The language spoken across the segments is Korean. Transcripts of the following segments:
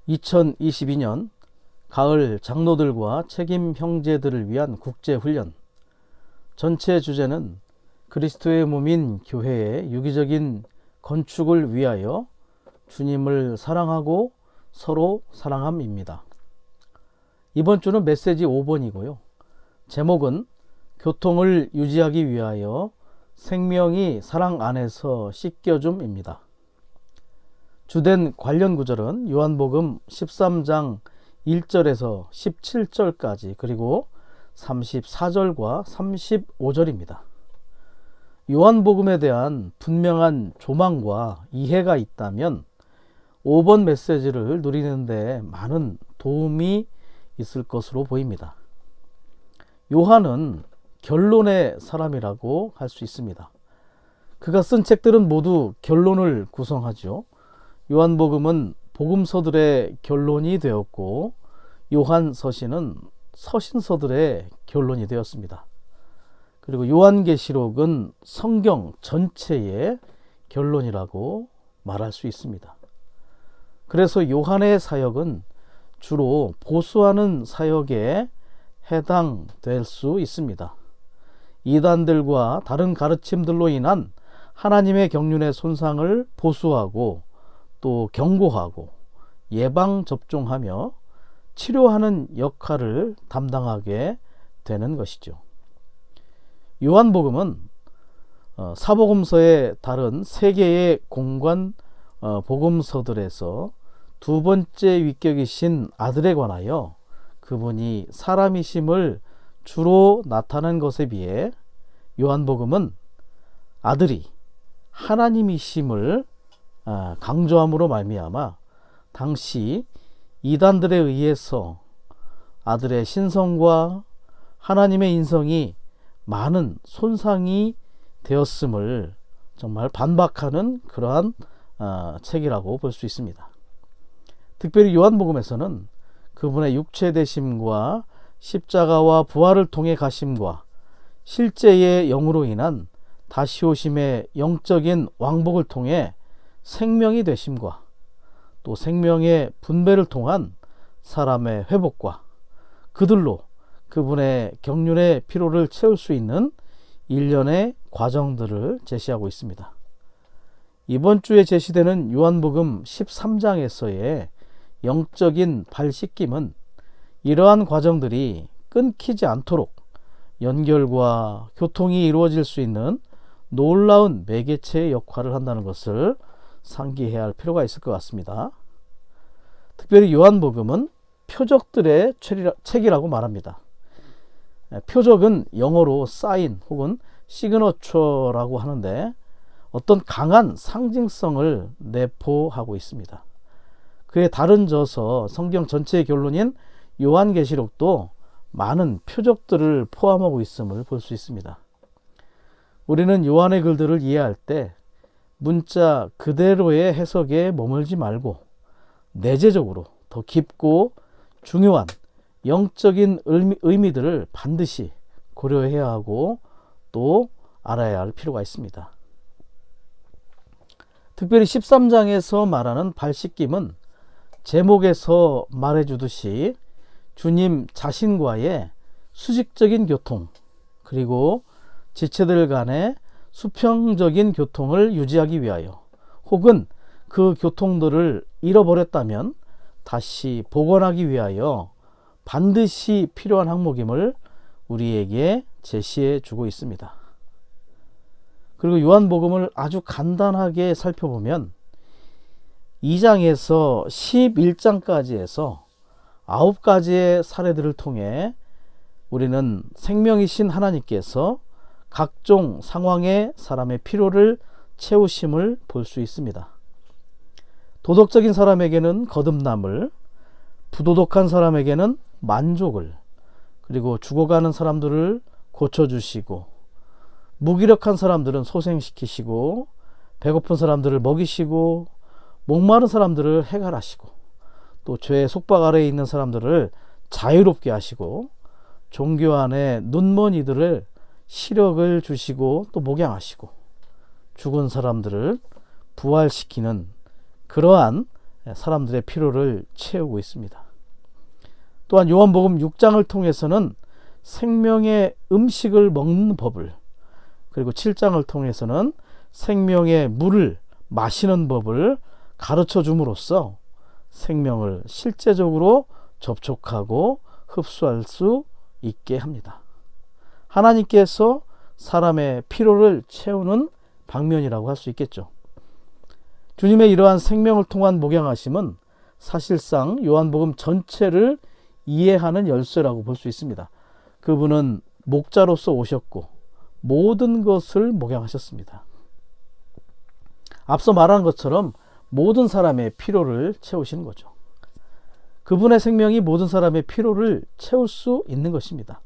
2022년 가을 장로들과 책임 형제들을 위한 국제훈련. 전체 주제는 그리스도의 몸인 교회의 유기적인 건축을 위하여 주님을 사랑하고 서로 사랑함입니다. 이번 주는 메시지 5번이고요. 제목은 교통을 유지하기 위하여 생명이 사랑 안에서 씻겨줌입니다. 주된 관련 구절은 요한복음 13장 1절에서 17절까지 그리고 34절과 35절입니다. 요한복음에 대한 분명한 조망과 이해가 있다면 5번 메시지를 누리는데 많은 도움이 있을 것으로 보입니다. 요한은 결론의 사람이라고 할 수 있습니다. 그가 쓴 책들은 모두 결론을 구성하죠. 요한복음은 복음서들의 결론이 되었고 요한서신은 서신서들의 결론이 되었습니다. 그리고 요한계시록은 성경 전체의 결론이라고 말할 수 있습니다. 그래서 요한의 사역은 주로 보수하는 사역에 해당될 수 있습니다. 이단들과 다른 가르침들로 인한 하나님의 경륜의 손상을 보수하고 또 경고하고 예방접종하며 치료하는 역할을 담당하게 되는 것이죠. 요한복음은 사복음서의 다른 세 개의 공관 복음서들에서 두 번째 위격이신 아들에 관하여 그분이 사람이심을 주로 나타낸 것에 비해 요한복음은 아들이 하나님이심을 강조함으로 말미암아 당시 이단들에 의해서 아들의 신성과 하나님의 인성이 많은 손상이 되었음을 정말 반박하는 그러한 책이라고 볼 수 있습니다. 특별히 요한복음에서는 그분의 육체되심과 십자가와 부활을 통해 가심과 실제의 영으로 인한 다시 오심의 영적인 왕복을 통해 생명이 되심과 또 생명의 분배를 통한 사람의 회복과 그들로 그분의 경륜의 피로를 채울 수 있는 일련의 과정들을 제시하고 있습니다. 이번 주에 제시되는 요한복음 13장에서의 영적인 발씻김은 이러한 과정들이 끊기지 않도록 연결과 교통이 이루어질 수 있는 놀라운 매개체의 역할을 한다는 것을 상기해야 할 필요가 있을 것 같습니다. 특별히 요한복음은 표적들의 책이라고 말합니다. 표적은 영어로 사인 혹은 시그너처라고 하는데 어떤 강한 상징성을 내포하고 있습니다. 그에 다른 져서 성경 전체의 결론인 요한계시록도 많은 표적들을 포함하고 있음을 볼 수 있습니다. 우리는 요한의 글들을 이해할 때 문자 그대로의 해석에 머물지 말고 내재적으로 더 깊고 중요한 영적인 의미들을 반드시 고려해야 하고 또 알아야 할 필요가 있습니다. 특별히 13장에서 말하는 발씻김은 제목에서 말해주듯이 주님 자신과의 수직적인 교통 그리고 지체들 간의 수평적인 교통을 유지하기 위하여 혹은 그 교통들을 잃어버렸다면 다시 복원하기 위하여 반드시 필요한 항목임을 우리에게 제시해 주고 있습니다. 그리고 요한복음을 아주 간단하게 살펴보면 2장에서 11장까지 해서 9가지의 사례들을 통해 우리는 생명이신 하나님께서 각종 상황의 사람의 필요를 채우심을 볼 수 있습니다. 도덕적인 사람에게는 거듭남을, 부도덕한 사람에게는 만족을, 그리고 죽어가는 사람들을 고쳐주시고 무기력한 사람들은 소생시키시고 배고픈 사람들을 먹이시고 목마른 사람들을 해갈하시고 또 죄의 속박 아래에 있는 사람들을 자유롭게 하시고 종교 안에 눈먼 이들을 시력을 주시고 또 목양하시고 죽은 사람들을 부활시키는 그러한 사람들의 필요를 채우고 있습니다. 또한 요한복음 6장을 통해서는 생명의 음식을 먹는 법을, 그리고 7장을 통해서는 생명의 물을 마시는 법을 가르쳐 줌으로써 생명을 실제적으로 접촉하고 흡수할 수 있게 합니다. 하나님께서 사람의 필요를 채우는 방면이라고 할 수 있겠죠. 주님의 이러한 생명을 통한 목양하심은 사실상 요한복음 전체를 이해하는 열쇠라고 볼 수 있습니다. 그분은 목자로서 오셨고 모든 것을 목양하셨습니다. 앞서 말한 것처럼 모든 사람의 필요를 채우시는 거죠. 그분의 생명이 모든 사람의 필요를 채울 수 있는 것입니다.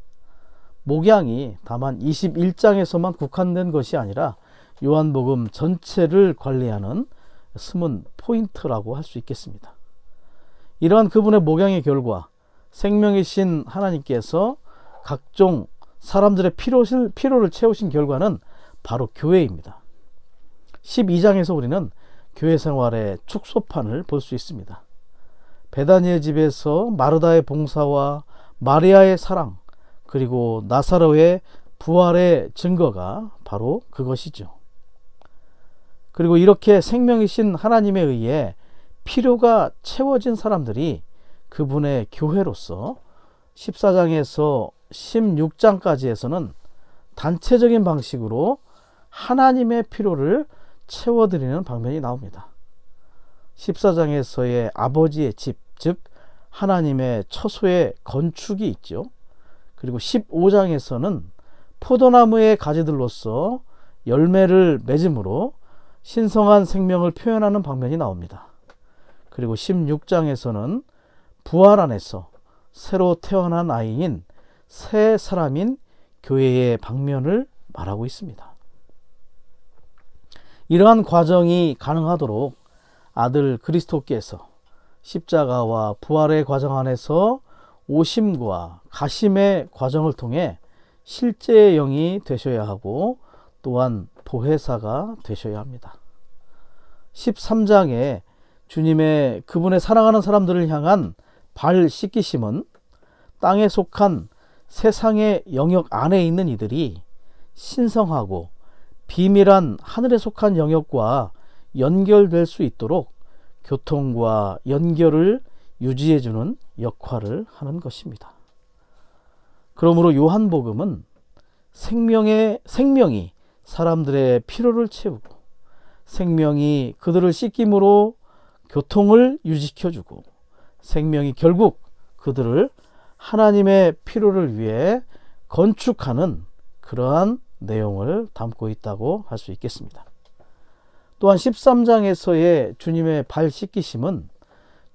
목양이 다만 21장에서만 국한된 것이 아니라 요한복음 전체를 관리하는 숨은 포인트라고 할 수 있겠습니다. 이러한 그분의 목양의 결과 생명이신 하나님께서 각종 사람들의 필요를 채우신 결과는 바로 교회입니다. 12장에서 우리는 교회 생활의 축소판을 볼 수 있습니다. 베다니의 집에서 마르다의 봉사와 마리아의 사랑, 그리고 나사로의 부활의 증거가 바로 그것이죠. 그리고 이렇게 생명이신 하나님에 의해 필요가 채워진 사람들이 그분의 교회로서 14장에서 16장까지에서는 단체적인 방식으로 하나님의 필요를 채워드리는 방면이 나옵니다. 14장에서의 아버지의 집, 즉 하나님의 처소의 건축이 있죠. 그리고 15장에서는 포도나무의 가지들로서 열매를 맺음으로 신성한 생명을 표현하는 방면이 나옵니다. 그리고 16장에서는 부활 안에서 새로 태어난 아이인 새 사람인 교회의 방면을 말하고 있습니다. 이러한 과정이 가능하도록 아들 그리스도께서 십자가와 부활의 과정 안에서 오심과 가심의 과정을 통해 실제의 영이 되셔야 하고 또한 보혜사가 되셔야 합니다. 13장에 주님의 그분의 사랑하는 사람들을 향한 발 씻기심은 땅에 속한 세상의 영역 안에 있는 이들이 신성하고 비밀한 하늘에 속한 영역과 연결될 수 있도록 교통과 연결을 유지해주는 역할을 하는 것입니다. 그러므로 요한복음은 생명이 사람들의 필요를 채우고 생명이 그들을 씻김으로 교통을 유지시켜주고 생명이 결국 그들을 하나님의 필요를 위해 건축하는 그러한 내용을 담고 있다고 할 수 있겠습니다. 또한 13장에서의 주님의 발 씻기심은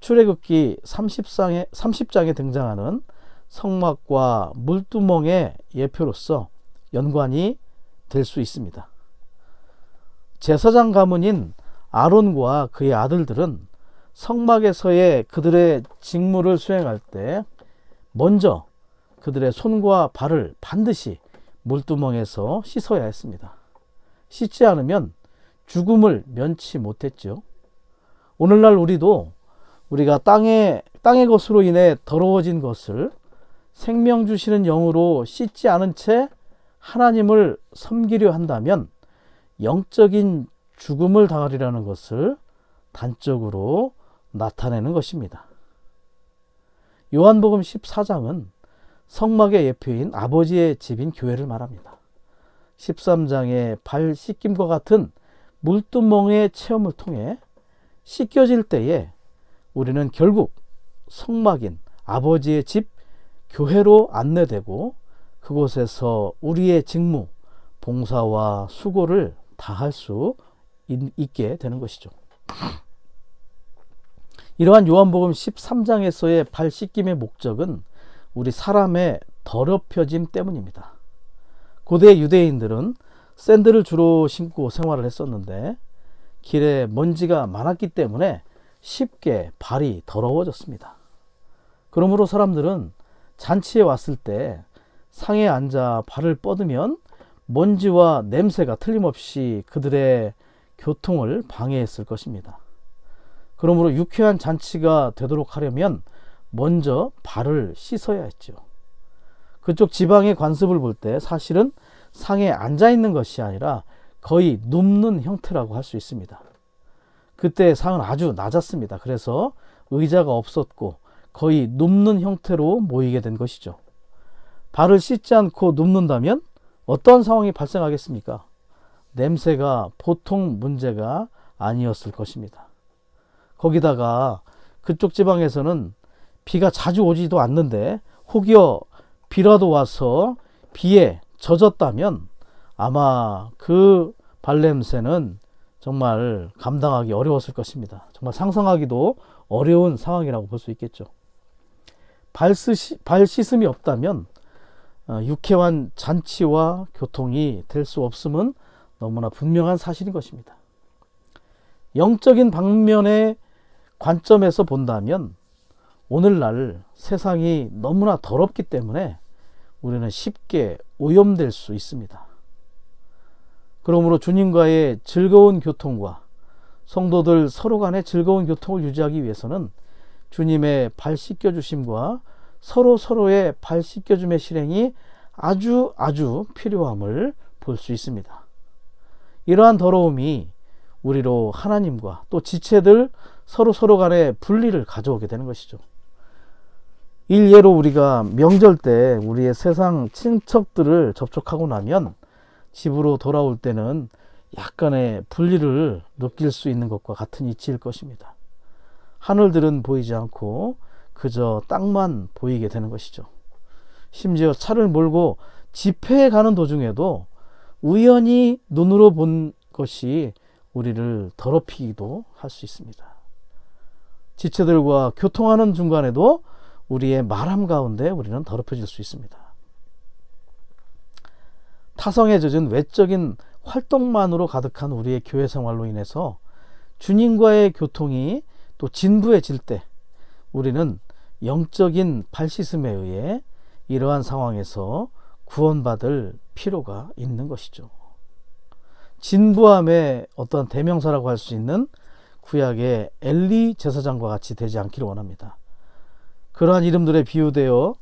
출애굽기 30장에 등장하는 성막과 물두멍의 예표로서 연관이 될 수 있습니다. 제사장 가문인 아론과 그의 아들들은 성막에서의 그들의 직무를 수행할 때 먼저 그들의 손과 발을 반드시 물두멍에서 씻어야 했습니다. 씻지 않으면 죽음을 면치 못했죠. 오늘날 우리가 땅의 것으로 인해 더러워진 것을 생명 주시는 영으로 씻지 않은 채 하나님을 섬기려 한다면 영적인 죽음을 당하리라는 것을 단적으로 나타내는 것입니다. 요한복음 14장은 성막의 예표인 아버지의 집인 교회를 말합니다. 13장의 발 씻김과 같은 물두멍의 체험을 통해 씻겨질 때에 우리는 결국 성막인 아버지의 집 교회로 안내되고 그곳에서 우리의 직무, 봉사와 수고를 다할 수 있게 되는 것이죠. 이러한 요한복음 13장에서의 발 씻김의 목적은 우리 사람의 더럽혀짐 때문입니다. 고대 유대인들은 샌들을 주로 신고 생활을 했었는데 길에 먼지가 많았기 때문에 쉽게 발이 더러워졌습니다. 그러므로 사람들은 잔치에 왔을 때 상에 앉아 발을 뻗으면 먼지와 냄새가 틀림없이 그들의 교통을 방해했을 것입니다. 그러므로 유쾌한 잔치가 되도록 하려면 먼저 발을 씻어야 했죠. 그쪽 지방의 관습을 볼 때 사실은 상에 앉아 있는 것이 아니라 거의 눕는 형태라고 할 수 있습니다. 그때 상은 아주 낮았습니다. 그래서 의자가 없었고 거의 눕는 형태로 모이게 된 것이죠. 발을 씻지 않고 눕는다면 어떤 상황이 발생하겠습니까? 냄새가 보통 문제가 아니었을 것입니다. 거기다가 그쪽 지방에서는 비가 자주 오지도 않는데 혹여 비라도 와서 비에 젖었다면 아마 그 발냄새는 정말 감당하기 어려웠을 것입니다. 정말 상상하기도 어려운 상황이라고 볼 수 있겠죠. 발 씻음이 없다면 유쾌한 잔치와 교통이 될 수 없음은 너무나 분명한 사실인 것입니다. 영적인 방면의 관점에서 본다면 오늘날 세상이 너무나 더럽기 때문에 우리는 쉽게 오염될 수 있습니다. 그러므로 주님과의 즐거운 교통과 성도들 서로 간의 즐거운 교통을 유지하기 위해서는 주님의 발 씻겨주심과 서로의 발 씻겨줌의 실행이 아주 필요함을 볼 수 있습니다. 이러한 더러움이 우리로 하나님과 또 지체들 서로 간의 분리를 가져오게 되는 것이죠. 일례로 우리가 명절 때 우리의 세상 친척들을 접촉하고 나면 집으로 돌아올 때는 약간의 분리를 느낄 수 있는 것과 같은 이치일 것입니다. 하늘들은 보이지 않고 그저 땅만 보이게 되는 것이죠. 심지어 차를 몰고 집회에 가는 도중에도 우연히 눈으로 본 것이 우리를 더럽히기도 할 수 있습니다. 지체들과 교통하는 중간에도 우리의 말함 가운데 우리는 더럽혀질 수 있습니다. 타성에 젖은 외적인 활동만으로 가득한 우리의 교회 생활로 인해서 주님과의 교통이 또 진부해질 때 우리는 영적인 발 씻음에 의해 이러한 상황에서 구원받을 필요가 있는 것이죠. 진부함의 어떤 대명사라고 할 수 있는 구약의 엘리 제사장과 같이 되지 않기를 원합니다. 그러한 이름들에 비유되어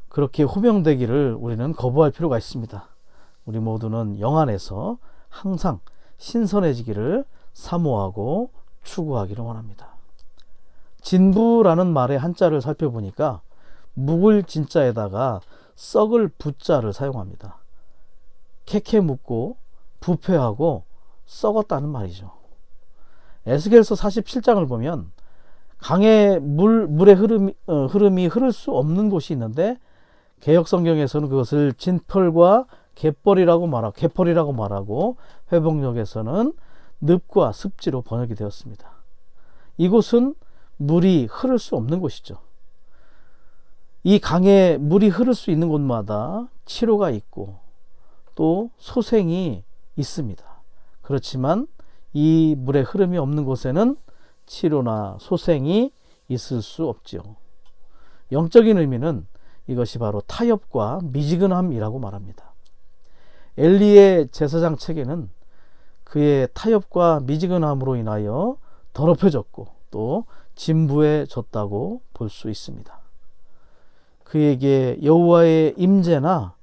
그렇게 호명되기를 우리는 거부할 필요가 있습니다. 우리 모두는 영 안에서 항상 신선해지기를 사모하고 추구하기를 원합니다. 진부라는 말의 한자를 살펴보니까 묵을 진자에다가 썩을 부자를 사용합니다. 캐캐 묵고 부패하고 썩었다는 말이죠. 에스겔서 47장을 보면 강의 물의 흐름이 흐를 수 없는 곳이 있는데 개역성경에서는 그것을 진펄과 갯벌이라고 말하고 회복력에서는 늪과 습지로 번역이 되었습니다. 이곳은 물이 흐를 수 없는 곳이죠. 이 강에 물이 흐를 수 있는 곳마다 치료가 있고 또 소생이 있습니다. 그렇지만 이 물의 흐름이 없는 곳에는 치료나 소생이 있을 수 없지요. 영적인 의미는 이것이 바로 타협과 미지근함이라고 말합니다. 엘리의 제사장 책에는 그의 타협과 미지근함으로 인하여 더럽혀졌고 또 진부해졌다고 볼 수 있습니다. 그에게 여호와의 임재나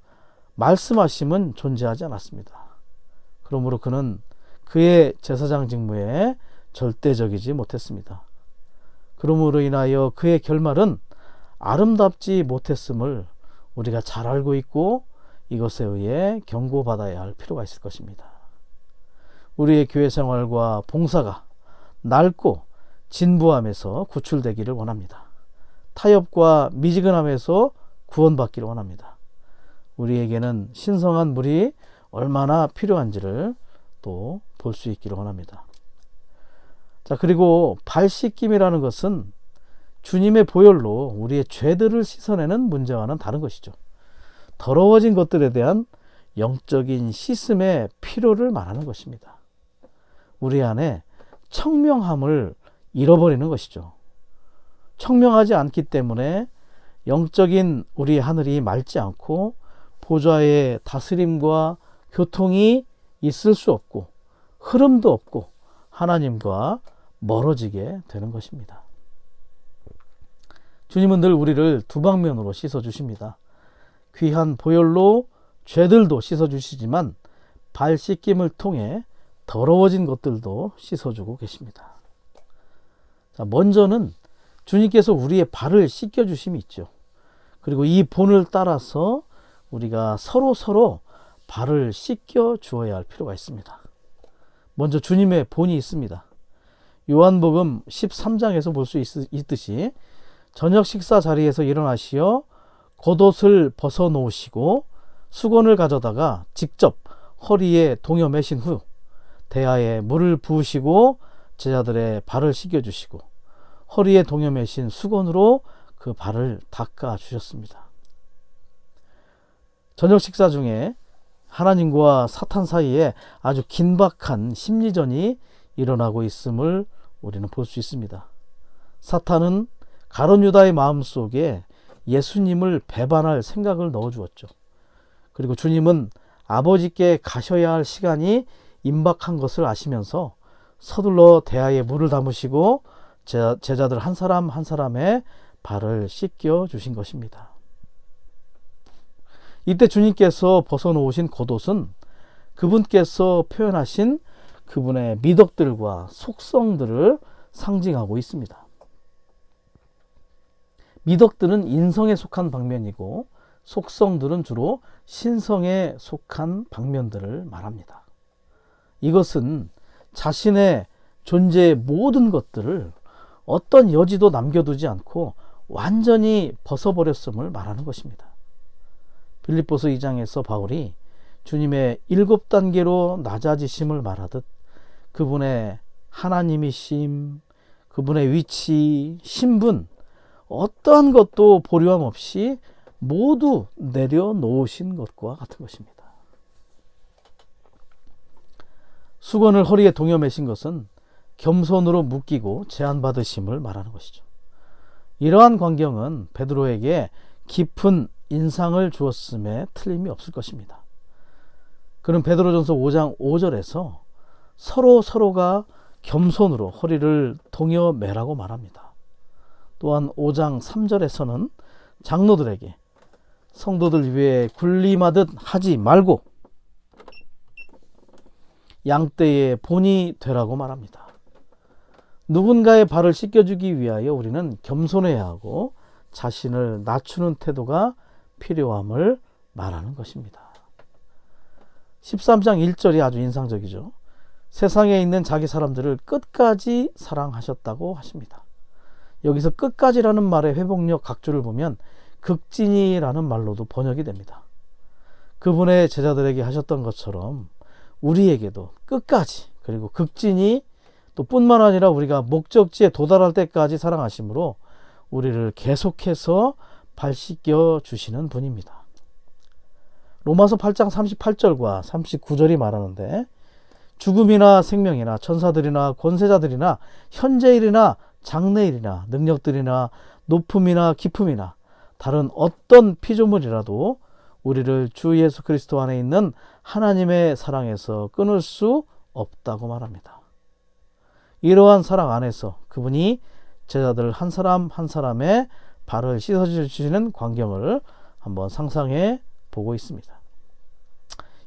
말씀하심은 존재하지 않았습니다. 그러므로 그는 그의 제사장 직무에 절대적이지 못했습니다. 그러므로 인하여 그의 결말은 아름답지 못했음을 우리가 잘 알고 있고 이것에 의해 경고받아야 할 필요가 있을 것입니다. 우리의 교회 생활과 봉사가 낡고 진부함에서 구출되기를 원합니다. 타협과 미지근함에서 구원받기를 원합니다. 우리에게는 신성한 물이 얼마나 필요한지를 또 볼 수 있기를 원합니다. 자, 그리고 발 씻김이라는 것은 주님의 보혈로 우리의 죄들을 씻어내는 문제와는 다른 것이죠. 더러워진 것들에 대한 영적인 씻음의 필요를 말하는 것입니다. 우리 안에 청명함을 잃어버리는 것이죠. 청명하지 않기 때문에 영적인 우리 하늘이 맑지 않고 보좌의 다스림과 교통이 있을 수 없고 흐름도 없고 하나님과 멀어지게 되는 것입니다. 주님은 늘 우리를 두 방면으로 씻어주십니다. 귀한 보혈로 죄들도 씻어주시지만 발 씻김을 통해 더러워진 것들도 씻어주고 계십니다. 자, 먼저는 주님께서 우리의 발을 씻겨주심이 있죠. 그리고 이 본을 따라서 우리가 서로 발을 씻겨 주어야 할 필요가 있습니다. 먼저 주님의 본이 있습니다. 요한복음 13장에서 볼 수 있듯이 저녁 식사 자리에서 일어나시어 겉옷을 벗어놓으시고 수건을 가져다가 직접 허리에 동여 매신 후 대야에 물을 부으시고 제자들의 발을 씻겨주시고 허리에 동여 매신 수건으로 그 발을 닦아 주셨습니다. 저녁 식사 중에 하나님과 사탄 사이에 아주 긴박한 심리전이 일어나고 있음을 우리는 볼 수 있습니다. 사탄은 가룟 유다의 마음속에 예수님을 배반할 생각을 넣어주었죠. 그리고 주님은 아버지께 가셔야 할 시간이 임박한 것을 아시면서 서둘러 대야에 물을 담으시고 제자들 한 사람 한 사람의 발을 씻겨 주신 것입니다. 이때 주님께서 벗어놓으신 겉옷은 그분께서 표현하신 그분의 미덕들과 속성들을 상징하고 있습니다. 미덕들은 인성에 속한 방면이고 속성들은 주로 신성에 속한 방면들을 말합니다. 이것은 자신의 존재의 모든 것들을 어떤 여지도 남겨두지 않고 완전히 벗어버렸음을 말하는 것입니다. 빌립보서 2장에서 바울이 주님의 7단계로 낮아지심을 말하듯 그분의 하나님이심, 그분의 위치, 신분, 어떠한 것도 보류함 없이 모두 내려놓으신 것과 같은 것입니다. 수건을 허리에 동여 매신 것은 겸손으로 묶이고 제한받으심을 말하는 것이죠. 이러한 광경은 베드로에게 깊은 인상을 주었음에 틀림이 없을 것입니다. 그는 베드로전서 5장 5절에서 서로가 겸손으로 허리를 동여 매라고 말합니다. 또한 5장 3절에서는 장로들에게 성도들 위해 군림하듯 하지 말고 양떼의 본이 되라고 말합니다. 누군가의 발을 씻겨주기 위하여 우리는 겸손해야 하고 자신을 낮추는 태도가 필요함을 말하는 것입니다. 13장 1절이 아주 인상적이죠. 세상에 있는 자기 사람들을 끝까지 사랑하셨다고 하십니다. 여기서 끝까지라는 말의 회복력 각주를 보면 극진이라는 말로도 번역이 됩니다. 그분의 제자들에게 하셨던 것처럼 우리에게도 끝까지 그리고 극진이 또 뿐만 아니라 우리가 목적지에 도달할 때까지 사랑하심으로 우리를 계속해서 발 씻겨 주시는 분입니다. 로마서 8장 38절과 39절이 말하는데 죽음이나 생명이나 천사들이나 권세자들이나 현재일이나 장래일이나 능력들이나 높음이나 깊음이나 다른 어떤 피조물이라도 우리를 주 예수 그리스도 안에 있는 하나님의 사랑에서 끊을 수 없다고 말합니다. 이러한 사랑 안에서 그분이 제자들 한 사람 한 사람의 발을 씻어주시는 광경을 한번 상상해 보고 있습니다.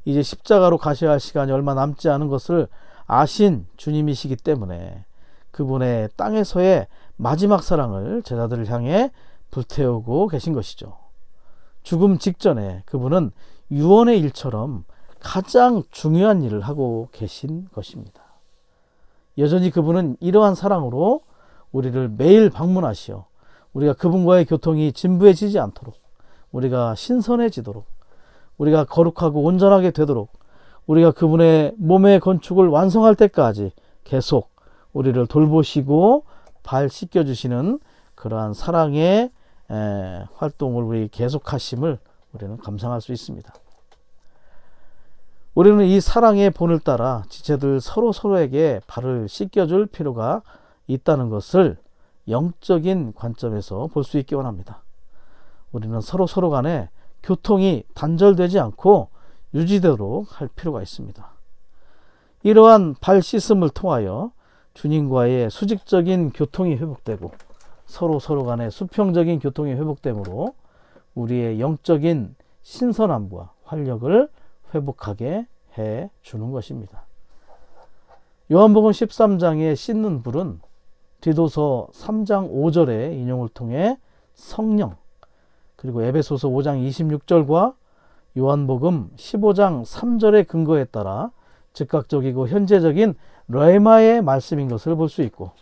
이제 십자가로 가셔야 할 시간이 얼마 남지 않은 것을 아신 주님이시기 때문에 그분의 땅에서의 마지막 사랑을 제자들을 향해 불태우고 계신 것이죠. 죽음 직전에 그분은 유언의 일처럼 가장 중요한 일을 하고 계신 것입니다. 여전히 그분은 이러한 사랑으로 우리를 매일 방문하시어 우리가 그분과의 교통이 진부해지지 않도록, 우리가 신선해지도록, 우리가 거룩하고 온전하게 되도록, 우리가 그분의 몸의 건축을 완성할 때까지 계속 우리를 돌보시고 발 씻겨주시는 그러한 사랑의 활동을 우리 계속하심을 우리는 감상할 수 있습니다. 우리는 이 사랑의 본을 따라 지체들 서로에게 발을 씻겨줄 필요가 있다는 것을 영적인 관점에서 볼 수 있기 원합니다. 우리는 서로 간에 교통이 단절되지 않고 유지되도록 할 필요가 있습니다. 이러한 발 씻음을 통하여 주님과의 수직적인 교통이 회복되고 서로 간의 수평적인 교통이 회복되므로 우리의 영적인 신선함과 활력을 회복하게 해 주는 것입니다. 요한복음 13장의 씻는 불은 디도서 3장 5절의 인용을 통해 성령, 그리고 에베소서 5장 26절과 요한복음 15장 3절의 근거에 따라 즉각적이고 현재적인 레마의 말씀인 것을 볼 수 있고,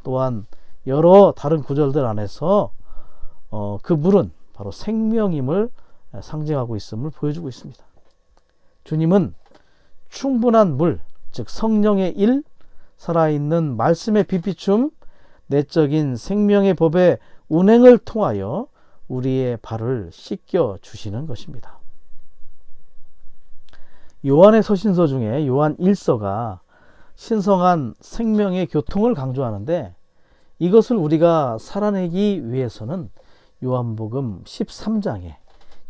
또한 여러 다른 구절들 안에서 그 물은 바로 생명임을 상징하고 있음을 보여주고 있습니다. 주님은 충분한 물, 즉 성령의 일, 살아있는 말씀의 빛비춤, 내적인 생명의 법의 운행을 통하여 우리의 발을 씻겨 주시는 것입니다. 요한의 서신서 중에 요한 1서가 신성한 생명의 교통을 강조하는데, 이것을 우리가 살아내기 위해서는 요한복음 13장에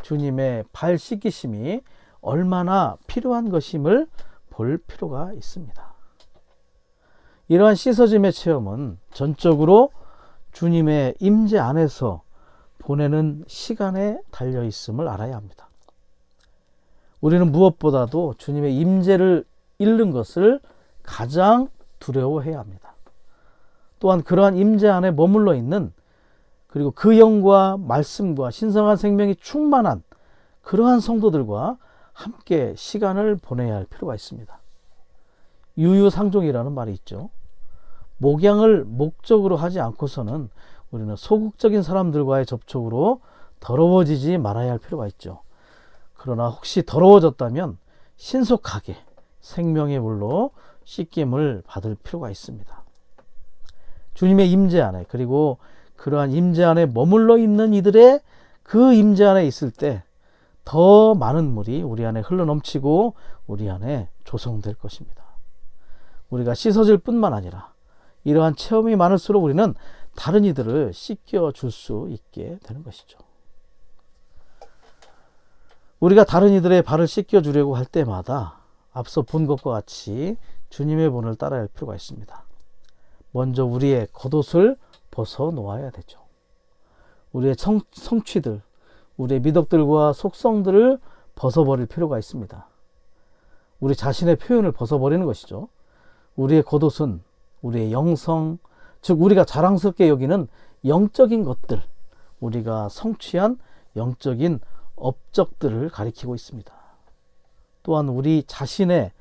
주님의 발 씻기심이 얼마나 필요한 것임을 볼 필요가 있습니다. 이러한 씻어짐의 체험은 전적으로 주님의 임재 안에서 보내는 시간에 달려 있음을 알아야 합니다. 우리는 무엇보다도 주님의 임재를 잃는 것을 가장 두려워해야 합니다. 또한 그러한 임재 안에 머물러 있는, 그리고 그 영과 말씀과 신성한 생명이 충만한 그러한 성도들과 함께 시간을 보내야 할 필요가 있습니다. 유유상종이라는 말이 있죠. 목양을 목적으로 하지 않고서는 우리는 소극적인 사람들과의 접촉으로 더러워지지 말아야 할 필요가 있죠. 그러나 혹시 더러워졌다면 신속하게 생명의 물로 씻김을 받을 필요가 있습니다. 주님의 임재 안에, 그리고 그러한 임재 안에 머물러 있는 이들의 그 임재 안에 있을 때 더 많은 물이 우리 안에 흘러넘치고 우리 안에 조성될 것입니다. 우리가 씻어질 뿐만 아니라 이러한 체험이 많을수록 우리는 다른 이들을 씻겨줄 수 있게 되는 것이죠. 우리가 다른 이들의 발을 씻겨주려고 할 때마다 앞서 본 것과 같이 주님의 본을 따라야 할 필요가 있습니다. 먼저 우리의 겉옷을 벗어 놓아야 되죠. 우리의 성취들, 우리의 미덕들과 속성들을 벗어버릴 필요가 있습니다. 우리 자신의 표현을 벗어버리는 것이죠. 우리의 겉옷은 우리의 영성, 즉 우리가 자랑스럽게 여기는 영적인 것들, 우리가 성취한 영적인 업적들을 가리키고 있습니다. 또한 우리 자신의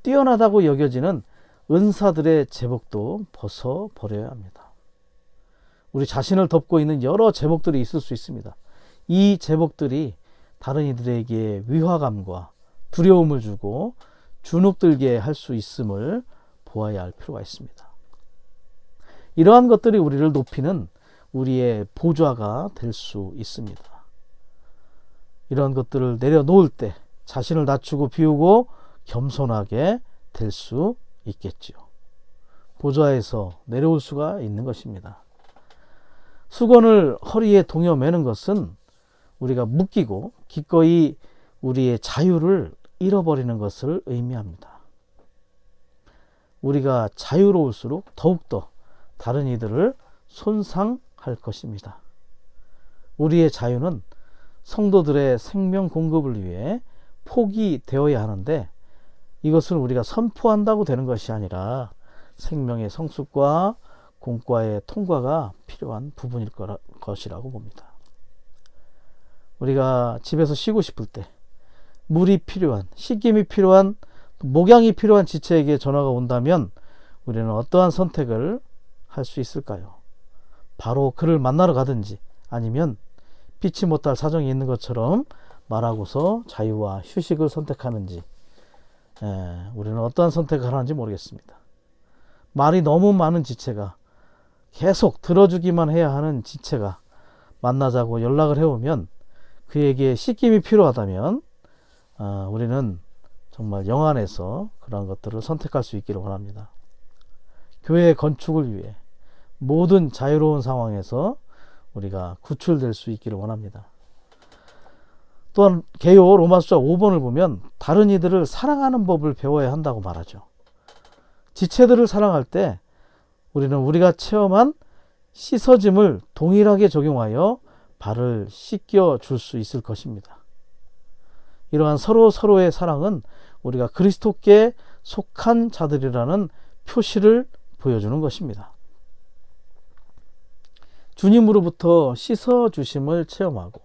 뛰어나다고 여겨지는 은사들의 제복도 벗어버려야 합니다. 우리 자신을 덮고 있는 여러 제복들이 있을 수 있습니다. 이 제복들이 다른 이들에게 위화감과 두려움을 주고 주눅들게 할 수 있음을 보아야 할 필요가 있습니다. 이러한 것들이 우리를 높이는 우리의 보좌가 될 수 있습니다. 이러한 것들을 내려놓을 때 자신을 낮추고 비우고 겸손하게 될 수 있겠지요. 보좌에서 내려올 수가 있는 것입니다. 수건을 허리에 동여 매는 것은 우리가 묶이고 기꺼이 우리의 자유를 잃어버리는 것을 의미합니다. 우리가 자유로울수록 더욱더 다른 이들을 손상할 것입니다. 우리의 자유는 성도들의 생명 공급을 위해 포기되어야 하는데, 이것은 우리가 선포한다고 되는 것이 아니라 생명의 성숙과 공과의 통과가 필요한 부분일 것이라고 봅니다. 우리가 집에서 쉬고 싶을 때 물이 필요한, 씻김이 필요한, 목양이 필요한 지체에게 전화가 온다면 우리는 어떠한 선택을 할 수 있을까요? 바로 그를 만나러 가든지, 아니면 피치 못할 사정이 있는 것처럼 말하고서 자유와 휴식을 선택하는지, 우리는 어떠한 선택을 하는지 모르겠습니다. 말이 너무 많은 지체가, 계속 들어주기만 해야 하는 지체가 만나자고 연락을 해오면, 그에게 씻김이 필요하다면 우리는 정말 영 안에서 그러한 것들을 선택할 수 있기를 원합니다. 교회의 건축을 위해 모든 자유로운 상황에서 우리가 구출될 수 있기를 원합니다. 또한 개요 로마서 5번을 보면 다른 이들을 사랑하는 법을 배워야 한다고 말하죠. 지체들을 사랑할 때 우리는 우리가 체험한 씻어짐을 동일하게 적용하여 발을 씻겨 줄 수 있을 것입니다. 이러한 서로의 사랑은 우리가 그리스도께 속한 자들이라는 표시를 보여주는 것입니다. 주님으로부터 씻어주심을 체험하고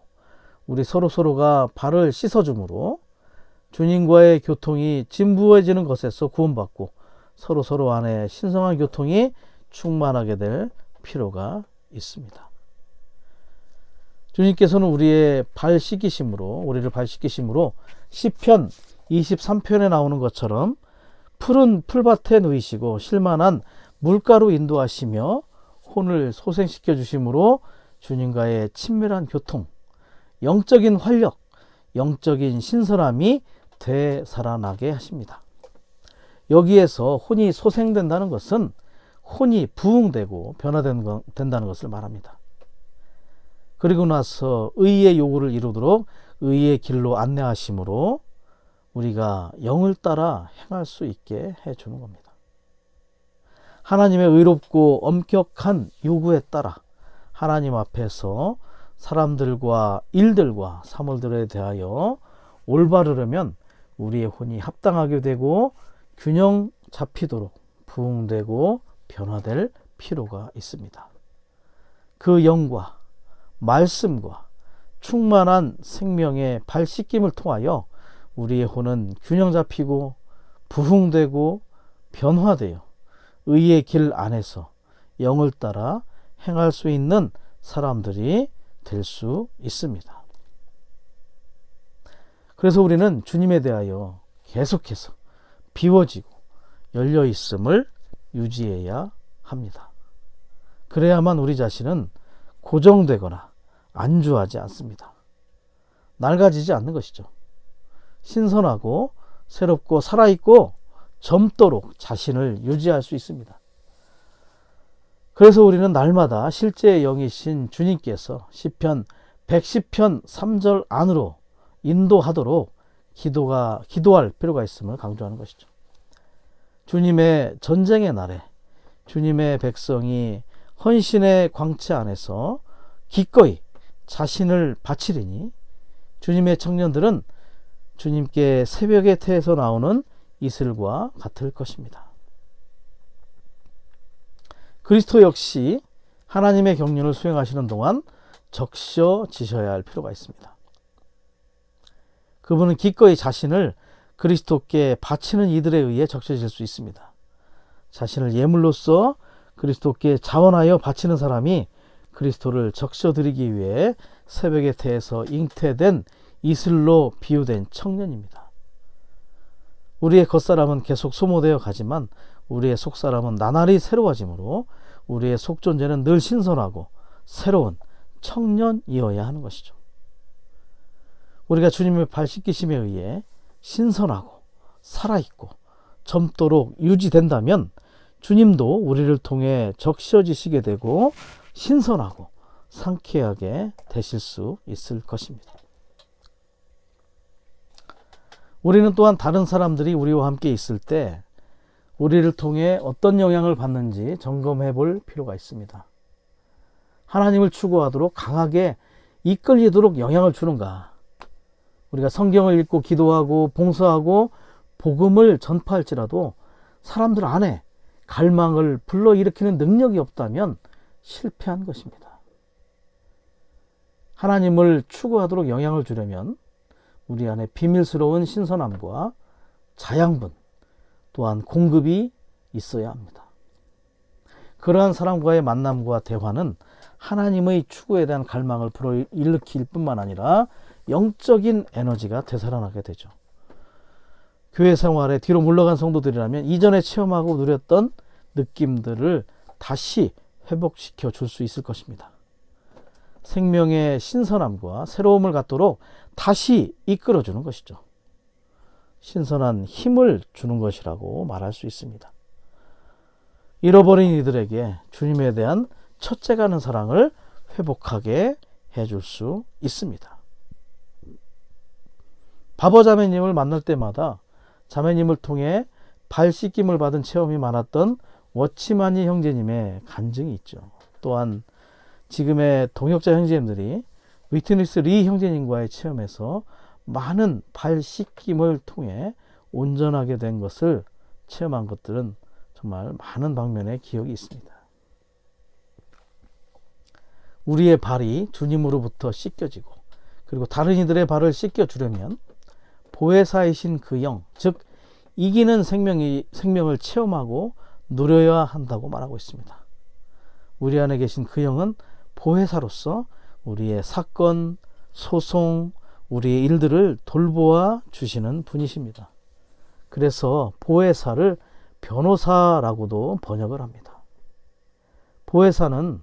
우리 서로가 발을 씻어줌으로 주님과의 교통이 진부해지는 것에서 구원받고 서로 안에 신성한 교통이 충만하게 될 필요가 있습니다. 주님께서는 우리의 발 씻기심으로, 우리를 발 씻기심으로 시편 23편에 나오는 것처럼 푸른 풀밭에 누이시고 실만한 물가로 인도하시며 혼을 소생시켜 주심으로 주님과의 친밀한 교통, 영적인 활력, 영적인 신선함이 되살아나게 하십니다. 여기에서 혼이 소생된다는 것은 혼이 부흥되고 변화된다는 것을 말합니다. 그리고 나서 의의 요구를 이루도록 의의 길로 안내하심으로 우리가 영을 따라 행할 수 있게 해주는 겁니다. 하나님의 의롭고 엄격한 요구에 따라 하나님 앞에서 사람들과 일들과 사물들에 대하여 올바르려면 우리의 혼이 합당하게 되고 균형 잡히도록 부흥되고 변화될 필요가 있습니다. 그 영과 말씀과 충만한 생명의 발 씻김을 통하여 우리의 혼은 균형 잡히고 부흥되고 변화되어 의의 길 안에서 영을 따라 행할 수 있는 사람들이 될 수 있습니다. 그래서 우리는 주님에 대하여 계속해서 비워지고 열려 있음을 유지해야 합니다. 그래야만 우리 자신은 고정되거나 안주하지 않습니다. 낡아지지 않는 것이죠. 신선하고 새롭고 살아있고 젊도록 자신을 유지할 수 있습니다. 그래서 우리는 날마다 실제의 영이신 주님께서 시편 110편 3절 안으로 인도하도록 기도할 필요가 있음을 강조하는 것이죠. 주님의 전쟁의 날에 주님의 백성이 헌신의 광채 안에서 기꺼이 자신을 바치리니 주님의 청년들은 주님께 새벽의 태에서 나오는 이슬과 같을 것입니다. 그리스도 역시 하나님의 경륜을 수행하시는 동안 적셔지셔야 할 필요가 있습니다. 그분은 기꺼이 자신을 그리스도께 바치는 이들에 의해 적셔질 수 있습니다. 자신을 예물로서 그리스도께 자원하여 바치는 사람이 그리스도를 적셔드리기 위해 새벽의 태에서 잉태된 이슬로 비유된 청년입니다. 우리의 겉사람은 계속 소모되어 가지만 우리의 속사람은 나날이 새로워지므로 우리의 속존재는 늘 신선하고 새로운 청년이어야 하는 것이죠. 우리가 주님의 발 씻기심에 의해 신선하고 살아있고 젊도록 유지된다면 주님도 우리를 통해 적셔지시게 되고 신선하고 상쾌하게 되실 수 있을 것입니다. 우리는 또한 다른 사람들이 우리와 함께 있을 때 우리를 통해 어떤 영향을 받는지 점검해 볼 필요가 있습니다. 하나님을 추구하도록 강하게 이끌리도록 영향을 주는가? 우리가 성경을 읽고 기도하고 봉사하고 복음을 전파할지라도 사람들 안에 갈망을 불러일으키는 능력이 없다면 실패한 것입니다. 하나님을 추구하도록 영향을 주려면 우리 안에 비밀스러운 신선함과 자양분 또한 공급이 있어야 합니다. 그러한 사람과의 만남과 대화는 하나님의 추구에 대한 갈망을 불러일으킬 뿐만 아니라 영적인 에너지가 되살아나게 되죠. 교회 생활에 뒤로 물러간 성도들이라면 이전에 체험하고 누렸던 느낌들을 다시 회복시켜 줄 수 있을 것입니다. 생명의 신선함과 새로움을 갖도록 다시 이끌어주는 것이죠. 신선한 힘을 주는 것이라고 말할 수 있습니다. 잃어버린 이들에게 주님에 대한 첫째 가는 사랑을 회복하게 해줄 수 있습니다. 바보 자매님을 만날 때마다 자매님을 통해 발 씻김을 받은 체험이 많았던 워치마니 형제님의 간증이 있죠. 또한 지금의 동역자 형제님들이 위트니스 리 형제님과의 체험에서 많은 발 씻김을 통해 온전하게 된 것을 체험한 것들은 정말 많은 방면의 기억이 있습니다. 우리의 발이 주님으로부터 씻겨지고 그리고 다른 이들의 발을 씻겨주려면 보혜사이신 그 영, 즉 이기는 생명을 체험하고 누려야 한다고 말하고 있습니다. 우리 안에 계신 그 영은 보혜사로서 우리의 사건, 소송, 우리의 일들을 돌보아 주시는 분이십니다. 그래서 보혜사를 변호사라고도 번역을 합니다. 보혜사는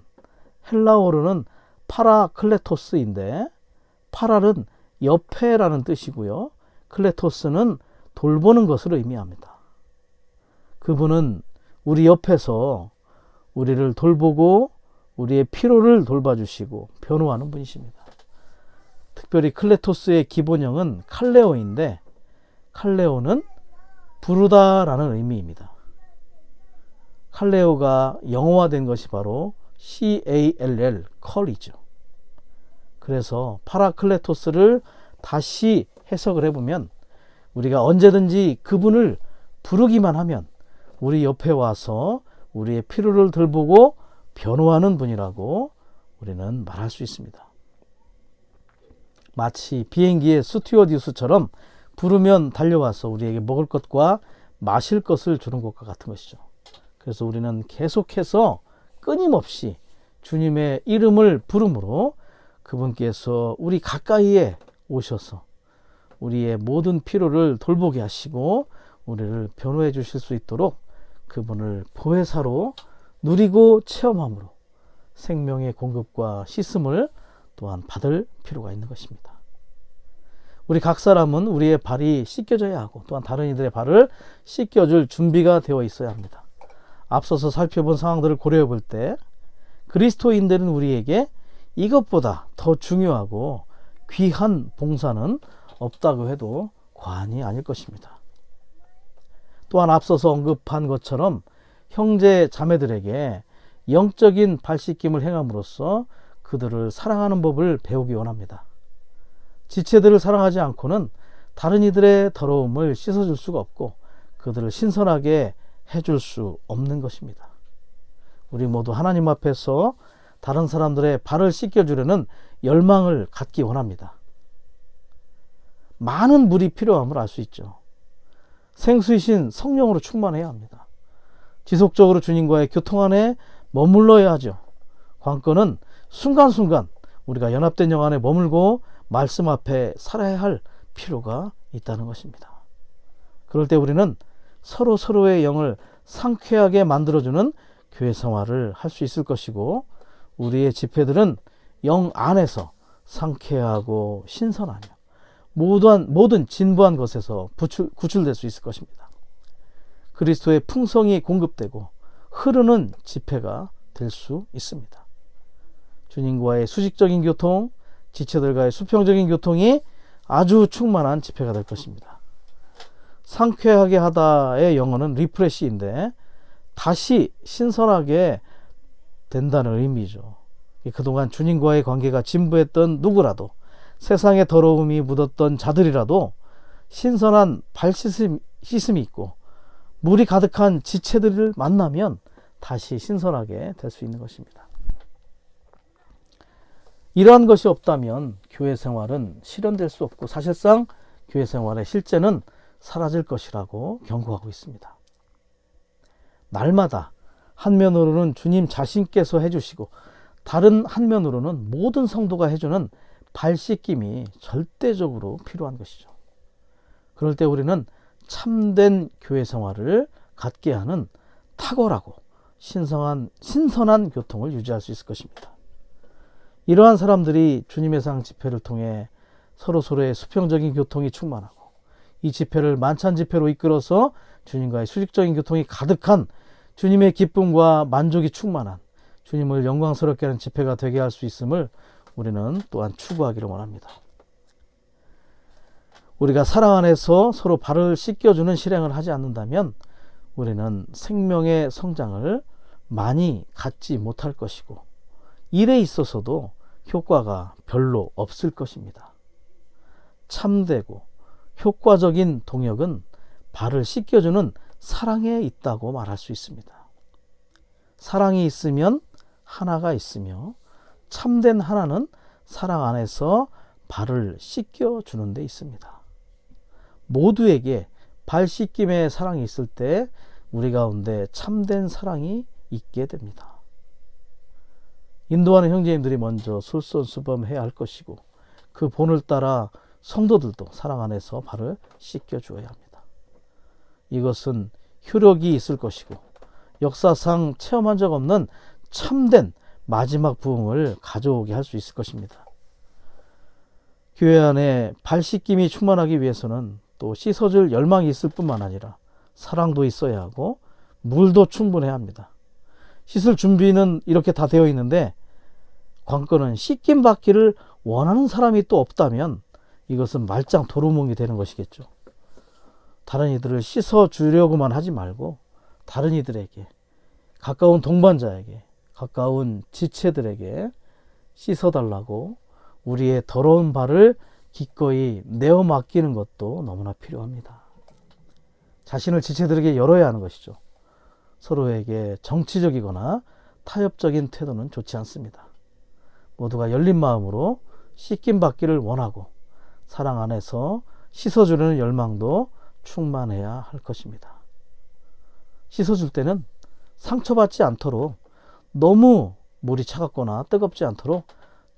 헬라어로는 파라클레토스인데 파랄은 옆에라는 뜻이고요. 클레토스는 돌보는 것을 의미합니다. 그분은 우리 옆에서 우리를 돌보고 우리의 필요를 돌봐주시고 변호하는 분이십니다. 특별히 클레토스의 기본형은 칼레오인데 칼레오는 부르다라는 의미입니다. 칼레오가 영어화된 것이 바로 CALL, 컬이죠. 그래서 파라클레토스를 다시 해석을 해보면 우리가 언제든지 그분을 부르기만 하면 우리 옆에 와서 우리의 필요를 돌보고 변호하는 분이라고 우리는 말할 수 있습니다. 마치 비행기의 스튜어디스처럼 부르면 달려와서 우리에게 먹을 것과 마실 것을 주는 것과 같은 것이죠. 그래서 우리는 계속해서 끊임없이 주님의 이름을 부름으로 그분께서 우리 가까이에 오셔서 우리의 모든 필요를 돌보게 하시고 우리를 변호해 주실 수 있도록 그분을 보혜사로 누리고 체험함으로 생명의 공급과 씻음을 또한 받을 필요가 있는 것입니다. 우리 각 사람은 우리의 발이 씻겨져야 하고 또한 다른 이들의 발을 씻겨줄 준비가 되어 있어야 합니다. 앞서서 살펴본 상황들을 고려해 볼 때 그리스도인들은 우리에게 이것보다 더 중요하고 귀한 봉사는 없다고 해도 과언이 아닐 것입니다. 또한 앞서서 언급한 것처럼 형제 자매들에게 영적인 발씻김을 행함으로써 그들을 사랑하는 법을 배우기 원합니다. 지체들을 사랑하지 않고는 다른 이들의 더러움을 씻어줄 수가 없고 그들을 신선하게 해줄 수 없는 것입니다. 우리 모두 하나님 앞에서 다른 사람들의 발을 씻겨주려는 열망을 갖기 원합니다. 많은 물이 필요함을 알 수 있죠. 생수이신 성령으로 충만해야 합니다. 지속적으로 주님과의 교통 안에 머물러야 하죠. 관건은 순간순간 우리가 연합된 영 안에 머물고 말씀 앞에 살아야 할 필요가 있다는 것입니다. 그럴 때 우리는 서로의 영을 상쾌하게 만들어주는 교회 생활을 할 수 있을 것이고 우리의 집회들은 영 안에서 상쾌하고 신선하며 모든 진부한 것에서 구출될 수 있을 것입니다. 그리스도의 풍성이 공급되고 흐르는 집회가 될 수 있습니다. 주님과의 수직적인 교통, 지체들과의 수평적인 교통이 아주 충만한 집회가 될 것입니다. 상쾌하게 하다의 영어는 리프레시인데 다시 신선하게 된다는 의미죠. 그동안 주님과의 관계가 진부했던 누구라도 세상의 더러움이 묻었던 자들이라도 신선한 발씻음이 있고 물이 가득한 지체들을 만나면 다시 신선하게 될 수 있는 것입니다. 이러한 것이 없다면 교회 생활은 실현될 수 없고 사실상 교회 생활의 실제는 사라질 것이라고 경고하고 있습니다. 날마다 한면으로는 주님 자신께서 해주시고 다른 한면으로는 모든 성도가 해주는 발씻김이 절대적으로 필요한 것이죠. 그럴 때 우리는 참된 교회 생활을 갖게 하는 탁월하고 신선한 교통을 유지할 수 있을 것입니다. 이러한 사람들이 주님의 상 집회를 통해 서로의 수평적인 교통이 충만하고 이 집회를 만찬 집회로 이끌어서 주님과의 수직적인 교통이 가득한 주님의 기쁨과 만족이 충만한 주님을 영광스럽게 하는 집회가 되게 할 수 있음을 우리는 또한 추구하기를 원합니다. 우리가 사랑 안에서 서로 발을 씻겨주는 실행을 하지 않는다면 우리는 생명의 성장을 많이 갖지 못할 것이고 일에 있어서도 효과가 별로 없을 것입니다. 참되고 효과적인 동역은 발을 씻겨주는 사랑에 있다고 말할 수 있습니다. 사랑이 있으면 하나가 있으며 참된 하나는 사랑 안에서 발을 씻겨주는 데 있습니다. 모두에게 발 씻김의 사랑이 있을 때 우리 가운데 참된 사랑이 있게 됩니다. 인도하는 형제님들이 먼저 솔선수범해야 할 것이고 그 본을 따라 성도들도 사랑 안에서 발을 씻겨주어야 합니다. 이것은 효력이 있을 것이고 역사상 체험한 적 없는 참된 마지막 부흥을 가져오게 할 수 있을 것입니다. 교회 안에 발 씻김이 충만하기 위해서는 또 씻어줄 열망이 있을 뿐만 아니라 사랑도 있어야 하고 물도 충분해야 합니다. 씻을 준비는 이렇게 다 되어 있는데 관건은 씻김 받기를 원하는 사람이 또 없다면 이것은 말짱 도루묵이 되는 것이겠죠. 다른 이들을 씻어주려고만 하지 말고 다른 이들에게, 가까운 동반자에게, 가까운 지체들에게 씻어달라고 우리의 더러운 발을 기꺼이 내어 맡기는 것도 너무나 필요합니다. 자신을 지체들에게 열어야 하는 것이죠. 서로에게 정치적이거나 타협적인 태도는 좋지 않습니다. 모두가 열린 마음으로 씻김 받기를 원하고 사랑 안에서 씻어주려는 열망도 충만해야 할 것입니다. 씻어줄 때는 상처받지 않도록 너무 물이 차갑거나 뜨겁지 않도록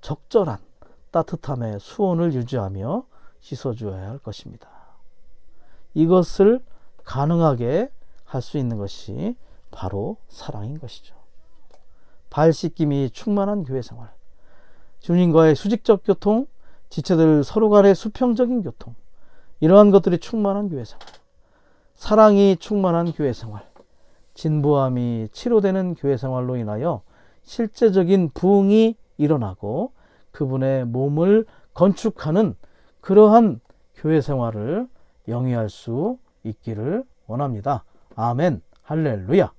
적절한 따뜻함의 수온을 유지하며 씻어주어야 할 것입니다. 이것을 가능하게 할 수 있는 것이 바로 사랑인 것이죠. 발 씻김이 충만한 교회 생활, 주님과의 수직적 교통, 지체들 서로 간의 수평적인 교통, 이러한 것들이 충만한 교회 생활, 사랑이 충만한 교회 생활, 진보함이 치료되는 교회 생활로 인하여 실제적인 부흥이 일어나고 그분의 몸을 건축하는 그러한 교회 생활을 영위할 수 있기를 원합니다. 아멘, 할렐루야.